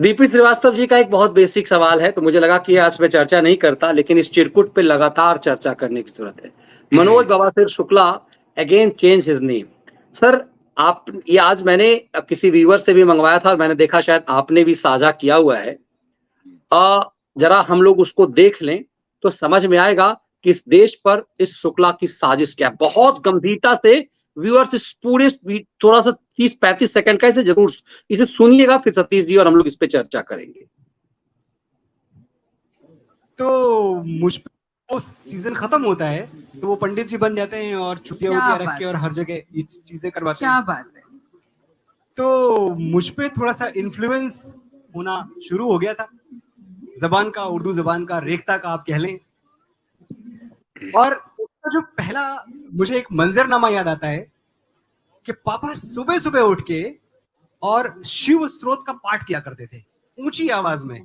DP Srivastava ji का एक बहुत बेसिक सवाल है, तो मुझे लगा कि आज मैं चर्चा नहीं करता, लेकिन इस चिरकुट पे लगातार चर्चा करने की जरूरत है। मनोज बवासीर Shukla again change his name. Sir, आप ये आज मैंने किसी व्यूअर से भी मंगवाया था और मैंने देखा शायद आपने भी साझा किया हुआ है। जरा हम लोग उसको देख लें तो समझ में आएगा कि इस देश पर इस शुक्ला की साजिश क्या है। बहुत गंभीरता से व्यूअर्स इस पूरे थोड़ा सा 30-35 सेकंड का इसे जरूर इसे सुनिएगा, फिर सतीश जी और हम लोग इस पे चर्चा करेंगे। तो मुझ पे वो सीजन खत्म होता है तो वो पंडित जी बन जाते हैं और छुट्टियां वुट्टियां रख के और हर जगह ये चीजें करवाते हैं। क्या बात है। तो मुझ पे थोड़ा सा इन्फ्लुएंस होना शुरू हो गया था, जबान का, उर्दू जबान का, रेखता का आप कह लें। और उसका जो पहला मुझे एक मंजरनामा याद आता है कि पापा सुबह सुबह उठ के और शिव स्त्रोत का पाठ किया करते थे ऊंची आवाज में।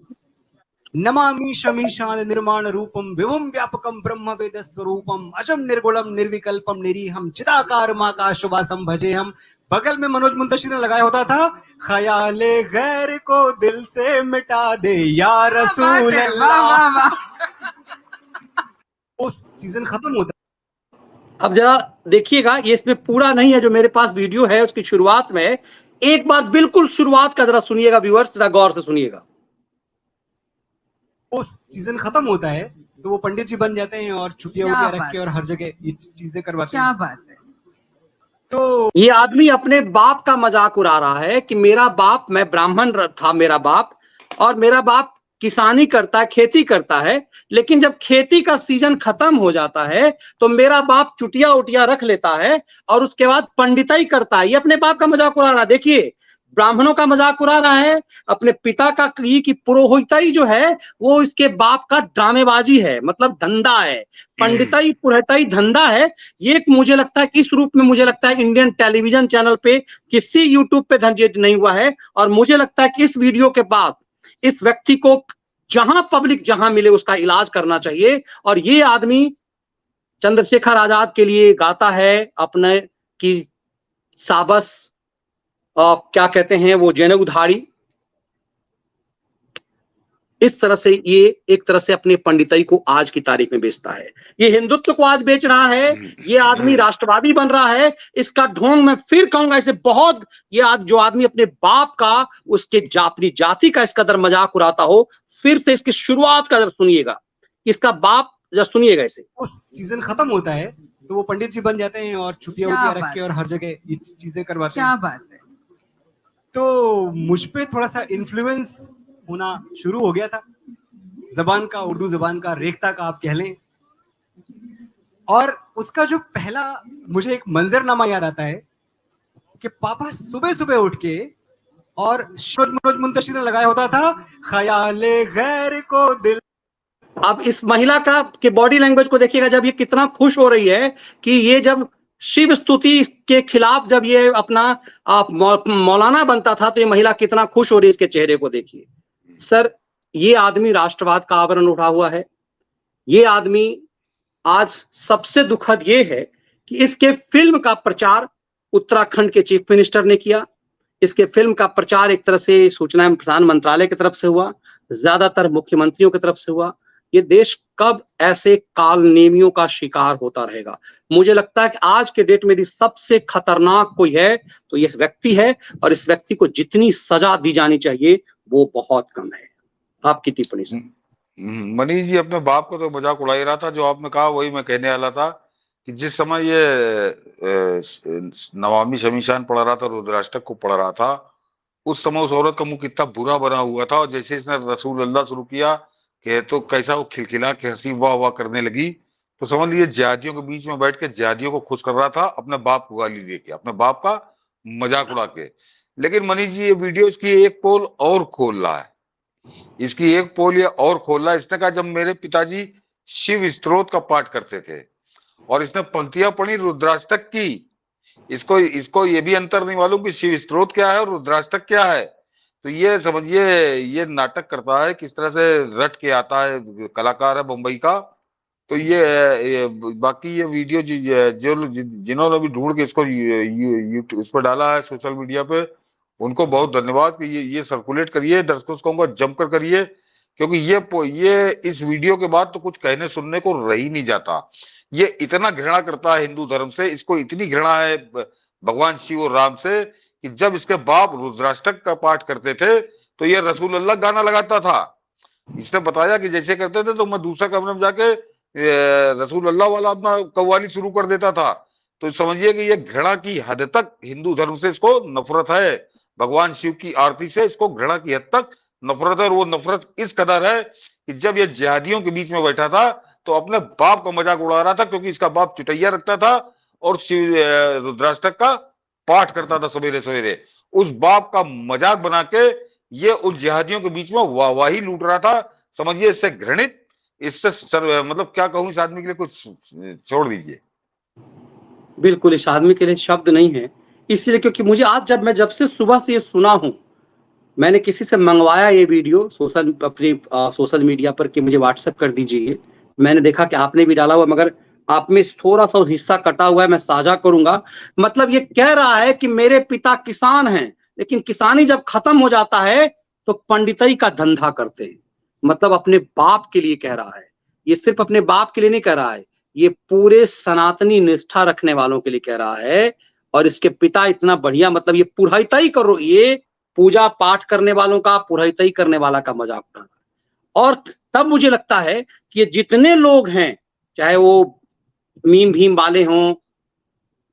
नमामि शमीशान निर्माण रूपम विभुम व्यापकम ब्रह्म वेद स्वरूपम अजम निर्गुणम निर्विकल्पम निरीहम चिदाकार माकाशवासम भजे हम। बगल में मनोज मुंतशिर ने लगाया होता था, ख्याले गैर को दिल से मिटा दे या रसूल अल्लाह। वो सीजन खत्म होता है। अब जरा देखिएगा, ये इसमें पूरा नहीं है, जो मेरे पास वीडियो है उसकी शुरुआत में एक बार बिल्कुल शुरुआत का जरा सुनिएगा व्यूअर्स, जरा गौर से सुनिएगा। वो सीजन खत्म होता है तो वो पंडित जी बन जाते हैं और छुट्टियां वुट्टियां रख के और हर जगह ये चीजें करवाते हैं। क्या बात है। तो ये आदमी अपने बाप का मजाक उड़ा रहा है कि मेरा बाप, मैं ब्राह्मण था मेरा बाप, और मेरा बाप किसानी करता है, खेती करता है, लेकिन जब खेती का सीजन खत्म हो जाता है तो मेरा बाप चुटिया उटिया रख लेता है और उसके बाद पंडिताई करता है। ये अपने बाप का मजाक उड़ा रहा है। देखिए, ब्राह्मणों का मजाक उड़ा रहा है, अपने पिता का की पुरोहिताई जो है वो इसके बाप का ड्रामेबाजी है, मतलब धंधा है। पंडिताई पुरोहिताई धंधा है। ये मुझे लगता है कि इस रूप में मुझे लगता है इंडियन टेलीविजन चैनल पे किसी यूट्यूब पे धंधा नहीं हुआ है। और मुझे लगता है कि इस वीडियो के बाद इस व्यक्ति को जहां पब्लिक जहां मिले उसका इलाज करना चाहिए। और ये आदमी चंद्रशेखर आजाद के लिए गाता है अपने की साबस क्या कहते हैं वो जनेऊधारी। इस तरह से ये एक तरह से अपनी पंडिताई को आज की तारीख में बेचता है। ये हिंदुत्व को आज बेच रहा है। ये आदमी राष्ट्रवादी बन रहा है। इसका ढोंग मैं फिर कहूंगा इसे बहुत, ये जो आदमी अपने बाप का, उसके अपनी जाति का इस कदर मजाक उड़ाता हो, फिर से इसकी शुरुआत का सुनिएगा, इसका बाप जरा सुनिएगा इसे। उस सीजन खत्म होता है तो वो पंडित जी बन जाते हैं और छुट्टियां वुट्टियां रख के और हर जगह ये चीजें करवाते हैं। क्या बात है। तो मुझ पे थोड़ा सा इन्फ्लुएंस होना शुरू हो गया था, जबान का, उर्दू जबान का, रेखता का आप कह लें। और उसका जो पहला मुझे एक मंजरनामा याद आता है कि पापा सुबह सुबह उठ के और मनोज मुंतशिर ने लगाया होता था, ख्याले गैर को दिल। अब इस महिला का के बॉडी लैंग्वेज को देखिएगा, जब ये कितना खुश हो रही है कि ये जब शिव स्तुति के खिलाफ जब ये अपना मौलाना बनता था तो ये महिला कितना खुश हो रही है, इसके चेहरे को देखिए। सर, ये आदमी राष्ट्रवाद का आवरण उठा हुआ है। ये आदमी, आज सबसे दुखद ये है कि इसके फिल्म का प्रचार उत्तराखंड के चीफ मिनिस्टर ने किया। इसके फिल्म का प्रचार एक तरह से सूचना एवं प्रसारण मंत्रालय की तरफ से हुआ, ज्यादातर मुख्यमंत्रियों की तरफ से हुआ। ये देश कब ऐसे कालनेमियों का शिकार होता रहेगा? मुझे लगता है कि आज के डेट में यदि सबसे खतरनाक कोई है तो ये व्यक्ति है, और इस व्यक्ति को जितनी सजा दी जानी चाहिए वो बहुत कम है। आपकी टिप्पणी से। मनीष जी अपने बाप को तो मजाक उड़ा ही रहा था। जो आपने कहा वही मैं कहने वाला था कि जिस समय ये नमामि शमीशान पढ़ रहा था, रुद्राष्टक को पढ़ रहा था, उस समय उस औरत का मुंह कितना बुरा बना हुआ था। और जैसे इसने रसूल अल्लाह शुरू किया कि तो कैसा वो खिलखिला के हंसी वाह वाह करने लगी, तो समझ लीजिए जिहादियों के बीच में बैठ के जिहादियों को खुश कर रहा था, अपने बाप को गाली दे के, अपने बाप का मजाक उड़ा के। लेकिन मनीष जी ये वीडियो इसकी एक पोल और खोल रहा है, इसकी एक पोल ये और खोल रहा है। इसने कहा जब मेरे पिताजी शिव स्त्रोत का पाठ करते थे और इसने पंक्तियां पढ़ी रुद्राष्टक की, इसको ये भी अंतर नहीं मालूम कि शिव स्त्रोत क्या है और रुद्राष्टक क्या है। तो ये समझिए ये नाटक करता है, किस तरह से रट के आता है, कलाकार है मुंबई का। तो ये बाकी ये वीडियो जो जिन्होंने भी ढूंढ के इसको यूट्यूब उस पर डाला है सोशल मीडिया पे, उनको बहुत धन्यवाद कि ये सर्कुलेट करिए, दर्शकों को कहूंगा जमकर करिए, क्योंकि ये इस वीडियो के बाद तो कुछ कहने सुनने को रह ही नहीं जाता। ये इतना घृणा करता है हिंदू धर्म से, इसको इतनी घृणा है भगवान शिव और राम से कि जब इसके बाप रुद्राष्टक का पाठ करते थे तो ये रसूल अल्लाह गाना लगाता था। इसने बताया कि जैसे करते थे तो मैं दूसरा कमरे में जाके रसूल अल्लाह वाला अपना कव्वाली शुरू कर देता था। तो समझिए कि ये घृणा की हद तक हिंदू धर्म से इसको नफरत है, भगवान शिव की आरती से इसको घृणा की हद तक नफरत है। और वो नफरत इस कदर है कि जब ये जिहादियों के बीच में बैठा था तो अपने बाप का मजाक उड़ा रहा था, क्योंकि इसका बाप चुटैया रखता था और शिव रुद्राष्टक का पाठ करता था सवेरे सवेरे। उस बाप का मजाक बना के ये उन जिहादियों के बीच में वाहवाही लूट रहा था। समझिए इससे घृणित, इससे मतलब क्या कहूं इस आदमी के लिए, कुछ छोड़ दीजिए। बिल्कुल इस आदमी के लिए शब्द नहीं है, इसलिए क्योंकि मुझे आज जब से सुबह से ये सुना हूं, मैंने किसी से मंगवाया ये वीडियो सोशल मीडिया पर कि मुझे व्हाट्सएप कर दीजिए। मैंने देखा कि आपने भी डाला हुआ, मगर आप में थोड़ा सा हिस्सा कटा हुआ है, मैं साझा करूंगा। मतलब ये कह रहा है कि मेरे पिता किसान हैं, लेकिन किसानी जब खत्म हो जाता है तो पंडितई का धंधा करते हैं। मतलब अपने बाप के लिए कह रहा है, ये सिर्फ अपने बाप के लिए नहीं कह रहा है, ये पूरे सनातनी निष्ठा रखने वालों के लिए कह रहा है। और इसके पिता इतना बढ़िया, मतलब ये पुरोहितई करो, ये पूजा पाठ करने वालों का, पुरोहितई करने वाला का मजाक उड़ा रहा है। और तब मुझे लगता है कि ये जितने लोग हैं, चाहे वो मीम भीम वाले हों,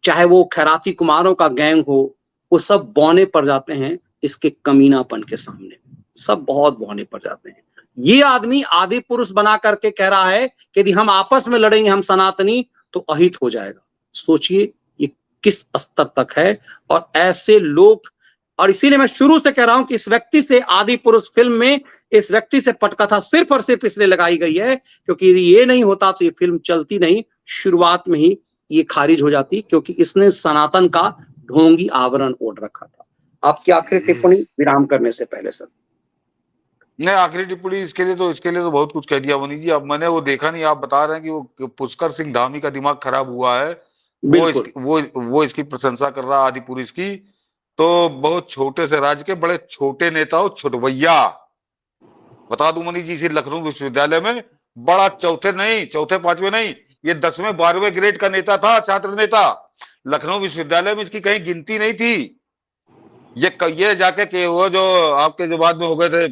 चाहे वो खैराती कुमारों का गैंग हो, वो सब बौने पड़ जाते हैं इसके कमीनापन के सामने, सब बहुत बौने पड़ जाते हैं। ये आदमी आदि पुरुष बना करके कह रहा है कि यदि हम आपस में लड़ेंगे हम सनातनी तो अहित हो जाएगा। सोचिए ये किस स्तर तक है। और ऐसे लोग, और इसीलिए मैं शुरू से कह रहा हूं कि इस व्यक्ति से, आदि पुरुष फिल्म में इस व्यक्ति से पटकथा सिर्फ और सिर्फ इसलिए लगाई गई है क्योंकि ये नहीं होता तो ये फिल्म चलती नहीं, शुरुआत में ही ये खारिज हो जाती, क्योंकि इसने सनातन का ढोंगी आवरण ओढ़ रखा था। आपकी आखिरी टिप्पणी विराम करने से पहले सर। नहीं, आखिरी टिप्पणी इसके लिए तो बहुत कुछ कह दिया मनीष जी। अब मैंने वो देखा नहीं, आप बता रहे हैं कि वो पुष्कर सिंह धामी का दिमाग खराब हुआ है, वो इसकी प्रशंसा कर रहा है आदि पुरुष की। तो बहुत छोटे से राज्य के बड़े छोटे नेता हो, छुटभैया। बता दूं मनीष जी, इसी लखनऊ विश्वविद्यालय में बड़ा चौथे पांचवे नहीं, ये 10वें 12वें ग्रेड का नेता था, छात्र नेता। लखनऊ विश्वविद्यालय में इसकी कहीं गिनती नहीं थी। ये जाके के वो जो आपके जो बाद में हो गए थे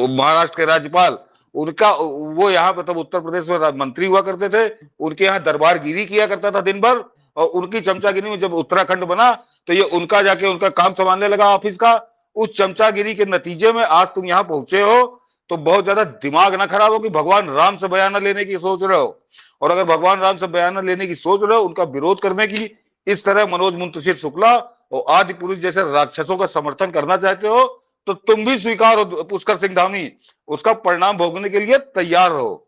महाराष्ट्र के राज्यपाल, उनका वो यहाँ पे तब उत्तर प्रदेश में मंत्री हुआ करते थे, उनके यहाँ दरबारगिरी किया करता था दिन भर। और उनकी चमचागिरी में जब उत्तराखंड बना तो ये उनका जाके उनका काम संभालने लगा ऑफिस का। उस चमचागिरी के नतीजे में आज तुम यहाँ पहुंचे हो। तो बहुत ज्यादा दिमाग ना खराब हो कि भगवान राम से बयाना लेने की सोच रहे हो, और अगर भगवान राम से बयाना लेने की सोच रहे हो, उनका विरोध करने की इस तरह मनोज मुंतशिर शुक्ला और आदि पुरुष जैसे राक्षसों का समर्थन करना चाहते हो तो तुम भी स्वीकार हो पुष्कर सिंह धामी, उसका परिणाम भोगने के लिए तैयार रहो।